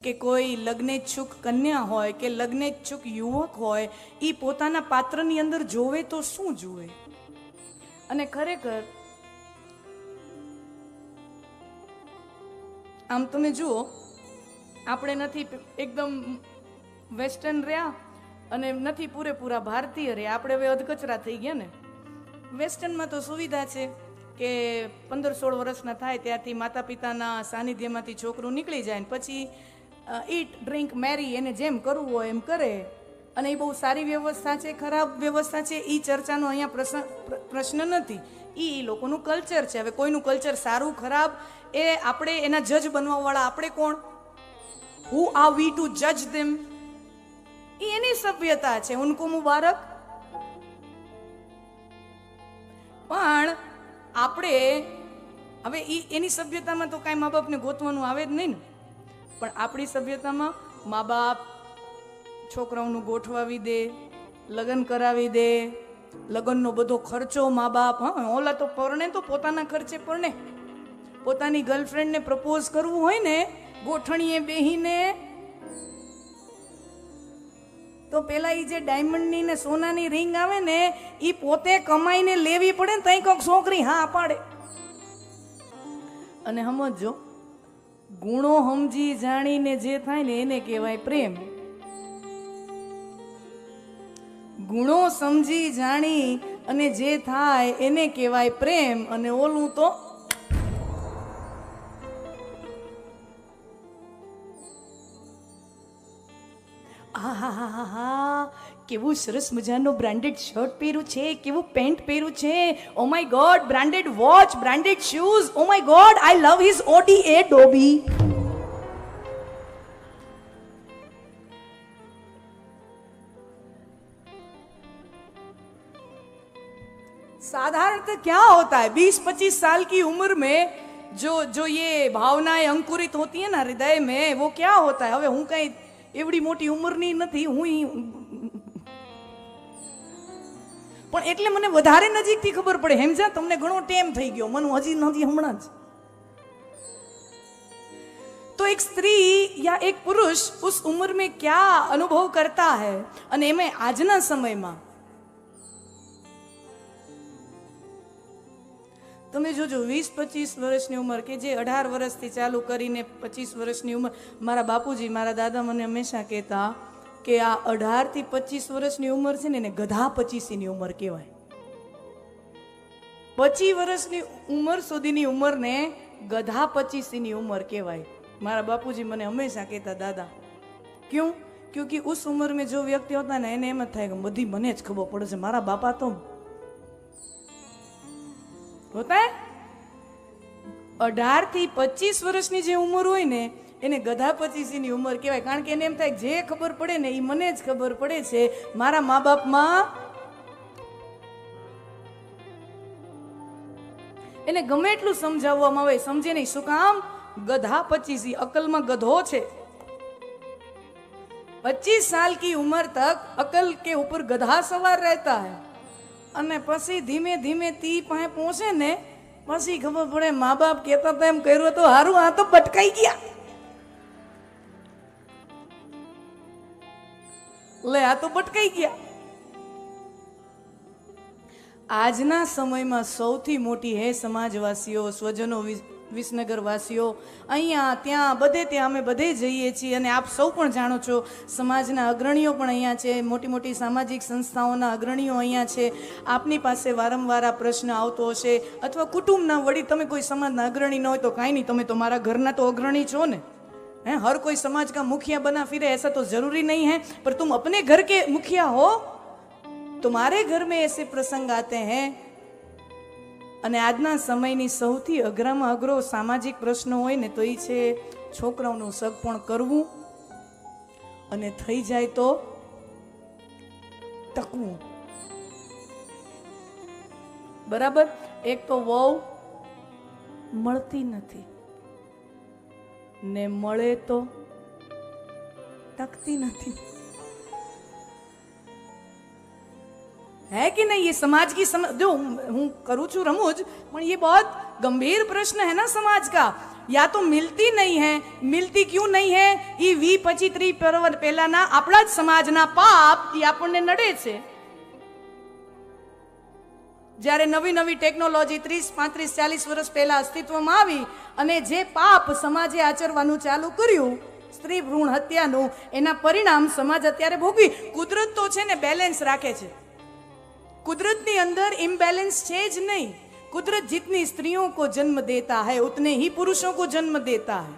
કે કોઈ લગ્નેચ્છુક કન્યા હોય કે લગ્નેચ્છુક યુવક હોય એ પોતાના પાત્રની અંદર જોવે તો શું જુએ? અને ખરેખર આમ તમે જુઓ, આપણે નથી એકદમ વેસ્ટર્ન રહ્યા અને નથી પૂરેપૂરા ભારતીય રહ્યા, આપણે હવે અધકચરા થઈ ગયા ને. વેસ્ટર્નમાં તો સુવિધા છે કે 15-16 વર્ષના થાય ત્યારથી માતા પિતાના સાનિધ્યમાંથી છોકરું નીકળી જાય ને પછી ઈટ ડ્રિંક મેરી એને જેમ કરવું હોય એમ કરે. અને એ બહુ સારી વ્યવસ્થા છે, ખરાબ વ્યવસ્થા છે, એ ચર્ચાનો અહીંયા પ્રશ્ન નથી. એ લોકોનું કલ્ચર છે. હવે કોઈનું કલ્ચર સારું ખરાબ એ આપણે એના જજ બનવાવાળા આપણે કોણ? હુ આર વી ટુ જજ ધેમ? એ એની સભ્યતા છે, ઉनको મુબારક. પણ આપણે હવે એની સભ્યતામાં તો કાંઈ મા બાપને ગોતવાનું આવે જ નહીં ને. પણ આપણી સભ્યતામાં મા બાપ છોકરાઓનું ગોઠવાવી દે, લગ્ન કરાવી દે, લગ્નનો બધો ખર્ચો મા બાપ. હા, ઓલા તો પરણે તો પોતાના ખર્ચે પરણે. પોતાની ગર્લફ્રેન્ડને પ્રપોઝ કરવું હોય ને ગોઠણીએ બેહીને તો પેલા એ જે ડાયમંડની ને સોનાની રિંગ આવે ને એ પોતે કમાઈને લેવી પડે ને તઈ કોઈક છોકરી હા પાડે. અને સમજો, ગુણો સમજી જાણીને જે થાય ને એને કહેવાય પ્રેમ. ગુણો સમજી જાણી અને જે થાય એને કહેવાય પ્રેમ. અને ઓલું તો કેવું સરસ મજાનું બ્રાન્ડેડ શર્ટ પહેર્યું છે, કેવું પેન્ટ પહેર્યું છે, oh my God, branded watch, branded shoes, oh my God, I love his ઓડીએ ડોબી. साधारणतः क्या होता है 20-25 साल की उम्र में जो ये भावनाएं अंकुरित होती है ना हृदय में, वो क्या होता है? હવે હું કઈ એવડી મોટી ઉંમરની નથી, હું પણ એટલે મને વધારે નજીકથી ખબર પડે. સમજા? તમને ઘણો ટેમ થઈ ગયો, મને હજી નથી, હમણાં જ. तो एक स्त्री या एक पुरुष उस उम्र में क्या अनुभव करता है, અને એમાં આજના સમયમાં તમે જોજો 20-25 વર્ષની ઉંમર કે જે 18 વર્ષથી ચાલુ કરીને 25 વર્ષની ઉંમર. મારા બાપુજી, મારા દાદા મને હંમેશા કહેતા કે આ 18 થી 25 વર્ષની ઉંમર છે ને એને ગધા 25ની ઉંમર કહેવાય. 25 વર્ષની ઉંમર સુધીની ઉંમરને ગધા 25ની ઉંમર કહેવાય. મારા બાપુજી મને હંમેશા કહેતા, દાદા ક્यों? क्योंकि उस उम्र में जो व्यक्ति होता है ना એને એમ જ થાય કે બધી મને જ ખબર પડે છે. મારા બાપા તો હોતા હે 18 થી 25 વર્ષની જે ઉંમર હોય ને એને ગધા 25ની ઉંમર કહેવાય. કારણ કે એને એમ થાય જે ખબર પડે ને એ મને જ ખબર પડે છે. મારા મા બાપમાં એને ગમે એટલું સમજાવવામાં આવે સમજે નહીં. શું કામ? ગધા 25, અકલમાં ગધો છે. 25 साल की उम्र तक अकल के ऊपर गधा सवार रहता है. અને પછી ધીમે ધીમે તી પાસે પહોંચે ને પછી ખબર પડે મા બાપ કહેતા હતા એમ કર્યું તો હારું, આ તો ભટકાઈ ગયા. લે, આ તો ભટકાઈ ગયા. આજના સમયમાં સૌથી મોટી હે સમાજવાસીઓ, સ્વજનો, વિસનગર વાસીઓ, અહીંયા ત્યાં બધે ત્યાં અમે બધે જઈએ છીએ. અને આપ સૌ પણ જાણો છો સમાજના અગ્રણીઓ પણ અહીંયા છે, મોટી મોટી સામાજિક સંસ્થાઓના અગ્રણીઓ અહીંયા છે. આપની પાસે વારંવાર આ પ્રશ્ન આવતો હશે, અથવા કુટુંબના વડીલ, તમે કોઈ સમાજના અગ્રણી ન હોય તો કાંઈ નહીં, તમે તો મારા ઘરના તો અગ્રણી છો ને. हैं, हर कोई समाज का मुखिया बना फिरे ऐसा तो जरूरी नहीं है, पर तुम अपने घर के मुखिया हो. तुम्हारे घर में ऐसे प्रसंग आते हैं. અને આજના સમયની સૌથી અઘરામાં અઘરો સામાજિક પ્રશ્ન હોય ને તો એ છે છોકરાઓનું સગપણ કરવું અને થઈ જાય તો ટકવું. બરાબર? એક તો વહુ મળતી નથી ને મળે તો ટકતી નથી. है कि नहीं? ये समाज की जो हूँ करूँ छू रमूज, पर ये बहुत गंभीर प्रश्न है ना समाज का. या तो मिलती नहीं है. मिलती क्यों नहीं है? એ 20-25 પહેલાના આપણા જ સમાજના પાપ એ આપણને નડે છે. જ્યારે નવી નવી ટેકનોલોજી 30-35-40 વર્ષ પહેલા અસ્તિત્વમાં આવી અને જે પાપ સમાજે આચરવાનું ચાલુ કર્યું, સ્ત્રી ભ્રૂણ હત્યાનું, એના પરિણામ સમાજ અત્યારે ભોગવી. કુદરત તો છે ને બેલેન્સ રાખે છે. कुदरत ની અંદર इम्बैलेंस છે જ નહીં. कुदरत जितनी स्त्रियों को जन्म देता है उतने ही पुरुषों को जन्म देता है.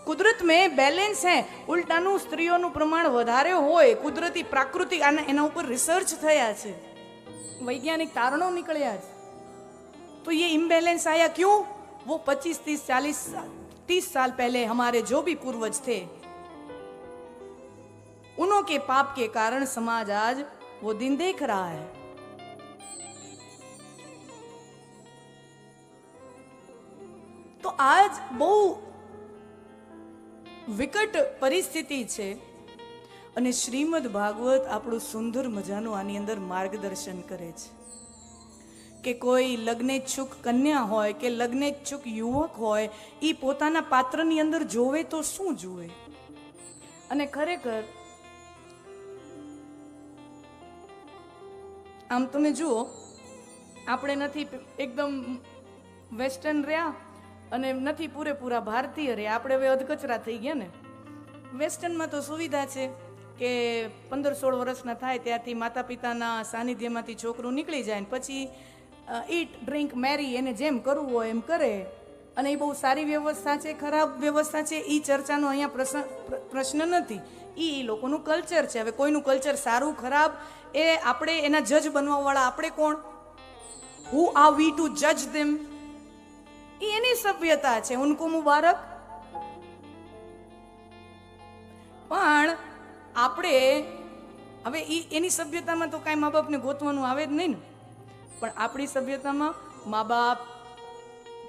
कुदरत में बैलेंस है. ઉલટાનું સ્ત્રીઓનું પ્રમાણ વધારે હોય કુદરતી પ્રાકૃતિક, એના ઉપર રિસર્ચ થયા છે, वैज्ञानिक तारणों निकले. तो ये इम्बैलेंस आया क्यों? वो 25-30 साल पहले हमारे जो भी पूर्वज थे उन्हों के पाप के कारण समाज आज वो दिन देख रहा है. तो आज બહુ વિકટ પરિસ્થિતિ છે અને શ્રીમદ ભાગવત આપણું સુંદર મજાનું આની અંદર માર્ગદર્શન કરે છે કે કોઈ લગ્નેચ્છુક કન્યા હોય કે લગ્નેચ્છુક યુવક હોય, એ પોતાના પાત્રની અંદર જોવે તો શું જુએ. અને ખરેખર આમ તમે જુઓ, આપણે નથી એકદમ વેસ્ટર્ન રહ્યા અને નથી પૂરેપૂરા ભારતીય રહ્યા. આપણે હવે અધકચરા થઈ ગયા ને. વેસ્ટર્નમાં તો સુવિધા છે કે 15-16 વર્ષના થાય ત્યારથી માતા પિતાના સાનિધ્યમાંથી છોકરું નીકળી જાય ને પછી ઈટ ડ્રિંક મેરી એને જેમ કરવું હોય એમ કરે. અને એ બહુ સારી વ્યવસ્થા છે, ખરાબ વ્યવસ્થા છે, એ ચર્ચાનો અહીંયા પ્રશ્ન નથી. એ લોકોનું કલ્ચર છે. હવે કોઈનું કલ્ચર સારું ખરાબ એ આપણે એના જજ બનવાવાળા આપણે કોણ? હુ આર વી ટુ જજ ધેમ? એ એની સભ્યતા છે, ઉनको મુબારક. પણ આપણે હવે એની સભ્યતામાં તો કાંઈ મા બાપને ગોતવાનું આવે જ નહીં ને. પણ આપણી સભ્યતામાં મા બાપ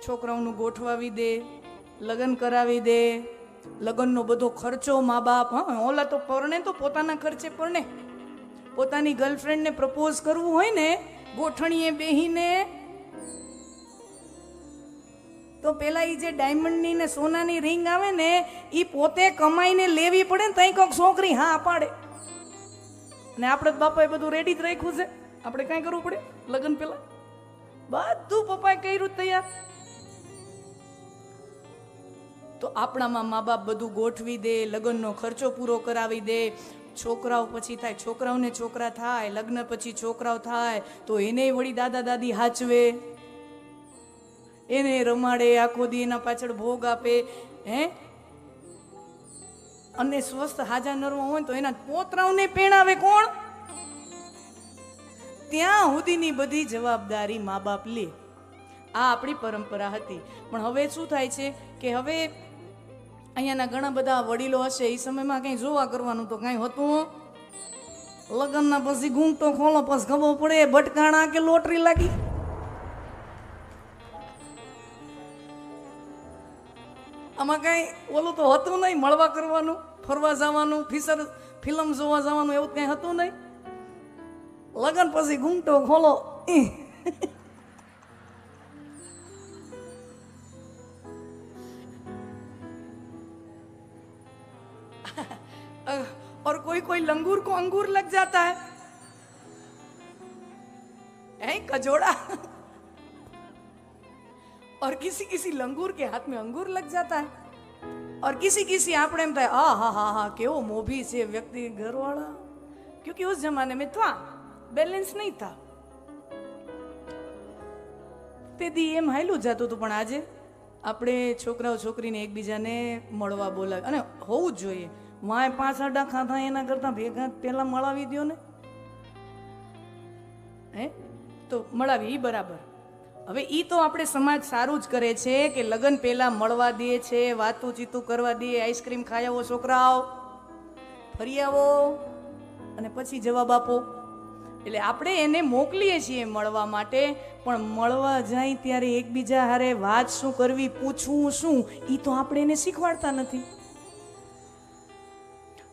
છોકરાઓનું ગોઠવાવી દે, લગ્ન કરાવી દે, લગ્નનો બધો ખર્ચો મા બાપ. હા, ઓલા તો પરણે તો પોતાના ખર્ચે પરણે. પોતાની ગર્લફ્રેન્ડને પ્રપોઝ કરવું હોય ને ગોઠણીએ બેહીને તો પેલા એ જે ડાયમંડની ને સોનાની રિંગ આવે ને એ પોતે કમાઈને લેવી પડે ને તઈ કોઈક છોકરી હા પાડે. અને આપણે બાપાએ બધું રેડી જ રાખ્યું છે. આપણે કાંઈ કરવું પડે? લગ્ન પેલા બધું પપ્પાએ કર્યું તૈયાર. તો આપણામાં મા બાપ બધું ગોઠવી દે, લગ્નનો ખર્ચો પૂરો કરાવી દે. છોકરાઓ પછી થાય, છોકરાઓને છોકરા થાય, લગ્ન પછી છોકરાઓ થાય તો એને વળી દાદા દાદી હાચવે, એને રમાડે, આખો દી એના પાછળ ભોગ આપે. હે, અને સ્વસ્થ હાજા નરવા હોય તો એના પોતરાઓને પેણાવે કોણ? ત્યાં સુધીની બધી જવાબદારી મા બાપ લે. આ આપણી પરંપરા હતી. પણ હવે શું થાય છે કે હવે અહીંયાના ઘણા બધા વડીલો હશે એ સમયમાં કંઈ જોવા કરવાનું તો કાંઈ હતું. લગ્નના પછી ઘૂંટો ખોલો પછી ખબર પડે ભટકાણા કે લોટરી લાગી. આમાં કાંઈ ઓલું તો હતું નહીં. મળવા કરવાનું, ફરવા જવાનું, ફિલ્મ જોવા જવાનું એવું કંઈ હતું નહીં. લગ્ન પછી ઘૂંટો ખોલો. और कोई कोई लंगूर को अंगूर लग जाता है कजोड़ा. और किसी किसी लंगूर के हाथ में अंगूर लग जाता है. और किसी किसी આપણે એમ થાય આ હા હા હા કેવો મોભી છે વ્યક્તિ ઘરવાળા. क्योंकि उस जमाने में था બેલેન્સ નહીં था. તે દી એમ હાયલું જતું હતું. પણ આજે આપણે છોકરાઓ છોકરીને એકબીજાને મળવા બોલાવે અને હોવું જ જોઈએ. માએ 5 આડા ખાધા એના કરતા ભેગા પેલા મળાવી દો ને. હે તો મળાવી ઈ બરાબર. હવે ઈ તો આપણે સમાજ સારું જ કરે છે કે લગ્ન પહેલા મળવા દે છે, વાતું ચીતું કરવા દે, આઈસ્ક્રીમ ખાઈ આવો છોકરાઓ, ફરી આવો અને પછી જવાબ આપો. એટલે આપણે એને મોકલીએ છીએ મળવા માટે. પણ મળવા જાય ત્યારે એકબીજા હારે વાત શું કરવી, પૂછવું શું, ઈ તો આપણે એને શીખવાડતા નથી.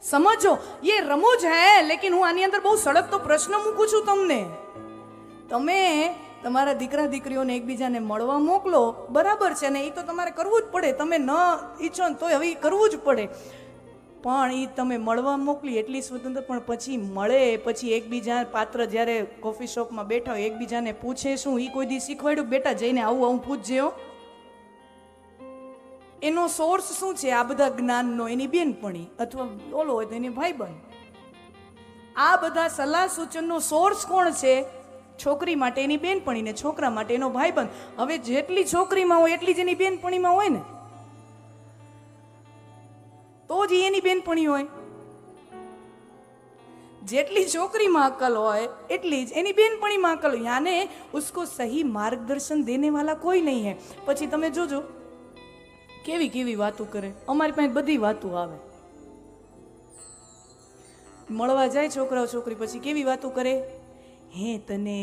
સમજો, ये रमूज है. लेकिन હું આની અંદર બહુ સળગતો પ્રશ્ન મૂકું છું તમને. તમે તમારા દીકરા દીકરીઓને એકબીજાને મળવા મોકલો, બરાબર છે, ને એ તો તમારે કરવું જ પડે. તમે ન ઈચ્છો ને તોય હવે કરવું જ પડે. પણ એ તમે મળવા મોકલી એટલી સ્વતંત્ર, પણ પછી મળે પછી એકબીજા પાત્ર જ્યારે કોફી શોપમાં બેઠા હોય એકબીજાને પૂછે શું, એ કોઈ દી શીખવાડ્યું બેટા જઈને આવું આવું પૂછજે હો? એનો સોર્સ શું છે આ બધા જ્ઞાનનો? એની બેનપણી અથવા ઓલો હોય તો એની ભાઈબંધ. આ બધા સલાહ સૂચનનો સોર્સ કોણ છે? છોકરી માટે એની બેનપણી ને છોકરા માટે એનો ભાઈબંધ. હવે જેટલી છોકરીમાં હોય એટલી જ એની બેનપણીમાં હોય ને, તો જ એની બેનપણી હોય. જેટલી છોકરીમાં અકલ હોય એટલી જ એની બેનપણીમાં અકલ હોય. યાને ઉસકો સહી માર્ગદર્શન દેને વાલા કોઈ નહીં હે. પછી તમે જોજો કેવી કેવી વાતો કરે. અમારી પાસે બધી વાતો આવે. મળવા જાય છોકરાઓ છોકરી, પછી કેવી વાતો કરે? હે તને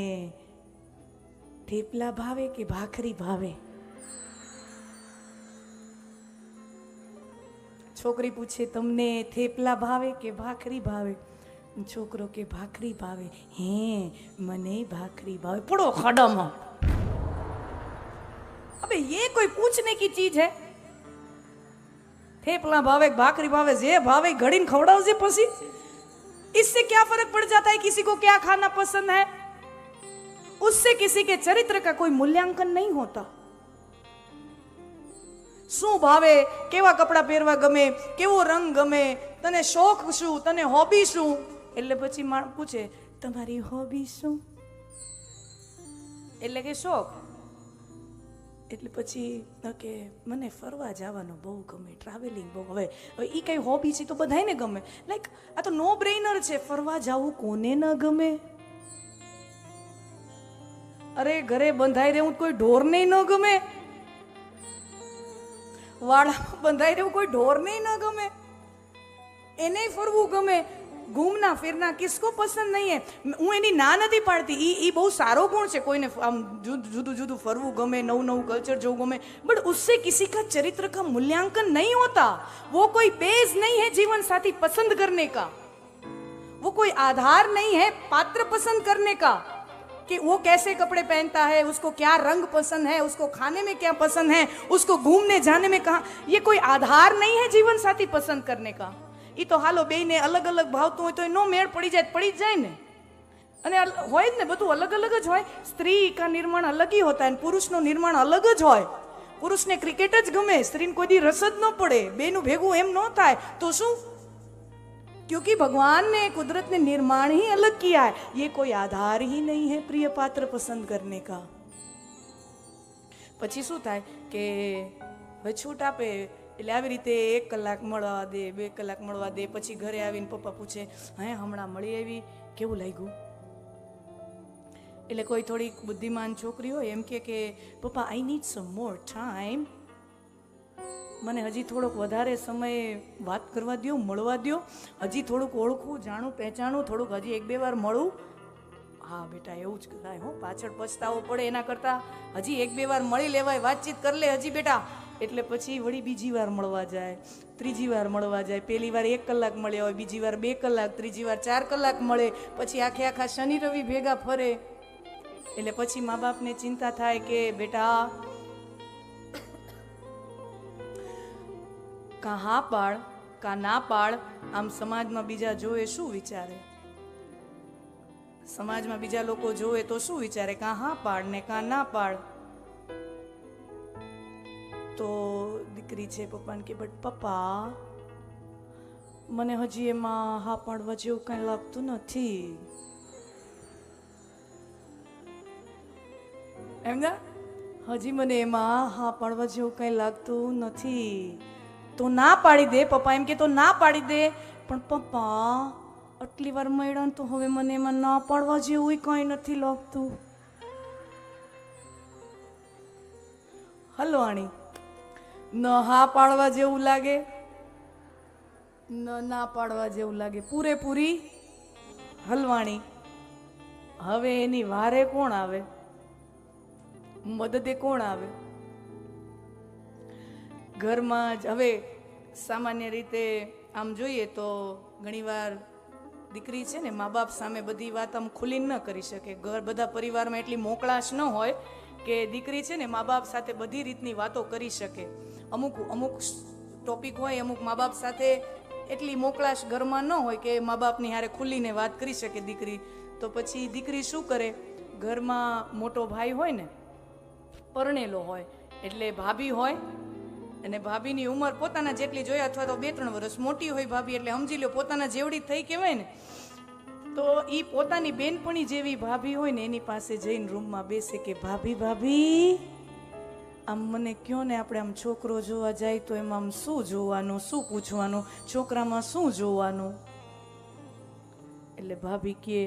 થેપલા ભાવે કે ભાખરી ભાવે? છોકરી પૂછે તમને થેપલા ભાવે કે ભાખરી ભાવે? છોકરો કે ભાખરી ભાવે. હે મને ભાખરી ભાવે. પડો ખડામાં. अबे ये कोई पूछने की चीज है? थेपला भावे भाखरी भावे जे भावे घड़ी खवड़ाओ जे पसी, इससे क्या फर्क पड़ जाता है किसी को क्या खाना पसंद है? उससे किसी के चरित्र का कोई मूल्यांकन नहीं होता. શું ભાવે, કેવા કપડા પહેરવા ગમે, કેવો રંગ ગમે, તને શોખ શું, તને હોબી શું? એટલે પછી માણસ પૂછે તમારી હોબી શું? એટલે કે શોખ. એટલે પછી કે મને ફરવા જવાનું બહુ ગમે, ટ્રાવેલિંગ બહુ. હવે એ કઈ હોબી છે તો બધાને ગમે. લાઈક આ તો નો બ્રેઇનર છે. ફરવા જવું કોને ન ગમે? અરે ઘરે બંધાઈ રહેવું કોઈ ઢોરને ન ગમે? વાડામાં બંધાઈ રહેવું કોઈ ઢોરને ન ગમે? એને ફરવું ગમે. ઘૂમના ફિરના કિસકો પસંદ નહીં હે. હું એની ના નથી પાડતી, એ બહુ સારો ગુણ છે. કોઈને આમ જુદું જુદું ફરવું ગમે, નવું નવું કલ્ચર જોવું ગમે, બट उससे किसी का चरित्र का मूल्यांकन नहीं होता. वो कोई बेस नहीं है जीवन साथी पसंद करने का. वो कोई आधार नहीं है पात्र पसंद करने का कि वो कैसे कपड़े पहनता है, उसको क्या रंग पसंद है, उसको खाने में क्या पसंद है, उसको घूमने जाने में कहाँ. ये कोई आधार नहीं है जीवन साथी पसंद करने का. એ તો હાલો બેયને અલગ અલગ ભાવતું હોય તો એનો મેળ પડી જાય ને. અને હોય જ ને, બધું અલગ અલગ જ હોય. સ્ત્રી કા નિર્માણ અલગ ही होता है, પુરુષનું નિર્માણ અલગ જ હોય. પુરુષને ક્રિકેટ જ ગમે, સ્ત્રીને કોઈ દી રસ જ ન પડે. બેનું ભેગું એમ ન થાય તો શું? क्योंकि भगवान ने कुदरत ने निर्माण ही अलग किया है. ये कोई आधार ही नहीं है प्रिय पात्र पसंद करने का. પછી શું થાય કે હવે છૂટ આપે એટલે આવી રીતે 1 કલાક મળવા દે, 2 કલાક મળવા દે. પછી ઘરે આવીને પપ્પા પૂછે હે હમણાં મળી આવી, કેવું લાગ્યું? એટલે કોઈ થોડીક બુદ્ધિમાન છોકરી હોય એમ કે પપ્પા I need some more time, મને હજી થોડોક વધારે સમય વાત કરવા દો, મળવા દો, હજી થોડુંક ઓળખું, જાણું, પહેચાણું, થોડુંક હજી 1-2 વાર મળું. હા બેટા એવું જ કરાય હો, પાછળ પછતાવો પડે એના કરતાં હજી 1-2 વાર મળી લેવાય, વાતચીત કરી લે હજી બેટા. એટલે પછી વળી બીજી વાર મળવા જાય, ત્રીજી વાર મળવા જાય. પહેલી વાર 1 કલાક મળ્યા હોય, બીજી વાર 2 કલાક, ત્રીજી વાર 4 કલાક મળે. પછી આખા શનિ રવિ ભેગા ફરે. એટલે પછી મા બાપને ચિંતા થાય કે બેટા કા હા પાડ કા ના પાડ. આમ સમાજમાં બીજા જોવે શું વિચારે? સમાજમાં બીજા લોકો જોવે તો શું વિચારે? કા હા પાડ ને કા ના પાડ. તો દીકરી છે પપ્પાને કે બટ પપ્પા મને હજી એમાં હા પાડવા જેવું કંઈ લાગતું નથી. એમ ના, હજી મને એમાં હા પાડવા જેવું કંઈ લાગતું નથી. તો ના પાડી દે. પપ્પા એમ કે તો ના પાડી દે. પણ પપ્પા આટલી વાર મળ્યા ને તો હવે મને એમાં ના પાડવા જેવું કંઈ નથી લાગતું. હલવાણી ન હા પાડવા જેવું લાગે, ન ના પાડવા જેવું લાગે, પૂરેપૂરી હલવાણી. હવે એની વારે કોણ આવે? મદદે કોણ આવે? ઘરમાં જ હવે સામાન્ય રીતે આમ જોઈએ તો ઘણીવાર દીકરી છે ને મા બાપ સામે બધી વાત આમ ખુલીને ન કરી શકે. ઘર બધા પરિવારમાં એટલી મોકળાશ ન હોય કે દીકરી છે ને મા બાપ સાથે બધી રીતની વાતો કરી શકે. અમુક ટોપિક હોય, અમુક મા બાપ સાથે એટલી મોકળાશ ઘરમાં ન હોય કે મા બાપની હારે ખુલીને વાત કરી શકે દીકરી. તો પછી દીકરી શું કરે, ઘરમાં મોટો ભાઈ હોય ને, પરણેલો હોય, એટલે ભાભી હોય, અને ભાભીની ઉંમર પોતાના જેટલી જોઈએ અથવા તો 2-3 વર્ષ મોટી હોય ભાભી, એટલે સમજી લો પોતાના જેવડી થઈ કહેવાય ને. તો એ પોતાની બેનપણી જેવી ભાભી હોય ને એની પાસે જઈને રૂમમાં બેસે કે ભાભી ભાભી આમ મને કયો ને, આપણે આમ છોકરો જોવા જાય તો એમાં આમ શું જોવાનું, શું પૂછવાનું, છોકરામાં શું જોવાનું? એટલે ભાભી કે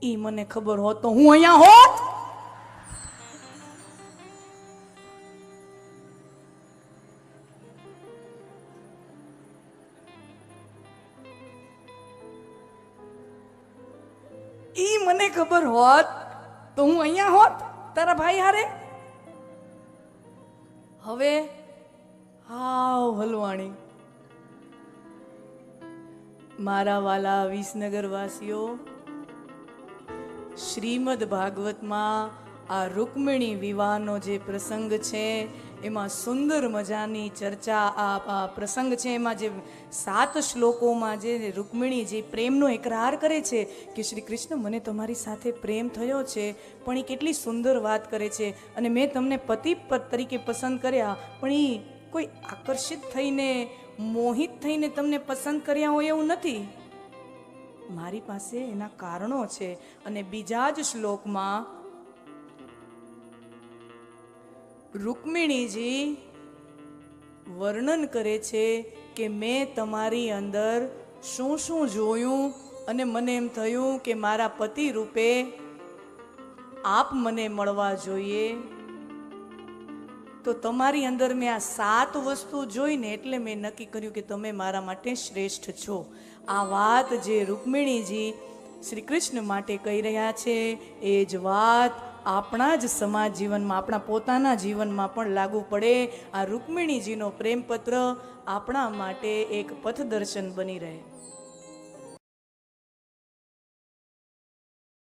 ઈ મને ખબર હોત તો હું અહીંયા હોત. ઈ મને ખબર હોત તો હું અહીંયા હોત તારા ભાઈ હારે. હવે હાવ હલવાણી. મારા વાલા વિસનગર વાસીઓ, શ્રીમદ ભાગવતમાં આ રૂકમિણી વિવાહનો જે પ્રસંગ છે એમાં સુંદર મજાની ચર્ચા આ પ્રસંગ છે. એમાં જે 7 શ્લોકોમાં જે રૂકમિણી જે પ્રેમનો એકરાર કરે છે કે શ્રી કૃષ્ણ મને તમારી સાથે પ્રેમ થયો છે, પણ એ કેટલી સુંદર વાત કરે છે. અને મેં તમને પતિ તરીકે પસંદ કર્યા, પણ એ કોઈ આકર્ષિત થઈને મોહિત થઈને તમને પસંદ કર્યા હોય એવું નથી. મારી પાસે એના કારણો છે. અને બીજા જ શ્લોકમાં રૂકમિણીજી વર્ણન કરે છે કે મેં તમારી અંદર શું શું જોયું અને મને એમ થયું કે મારા પતિ રૂપે આપ મને મળવા જોઈએ. તો તમારી અંદર મેં આ 7 વસ્તુ જોઈને એટલે મેં નક્કી કર્યું કે તમે મારા માટે શ્રેષ્ઠ છો. આ વાત જે રૂકમિણીજી શ્રી કૃષ્ણ માટે કહી રહ્યા છે એ જ વાત આપણા જ સમાજ જીવનમાં, આપણા પોતાના જીવનમાં પણ લાગુ પડે. આ રૂકમિણીજીનો પ્રેમપત્ર આપણા માટે એક પથદર્શન બની રહે.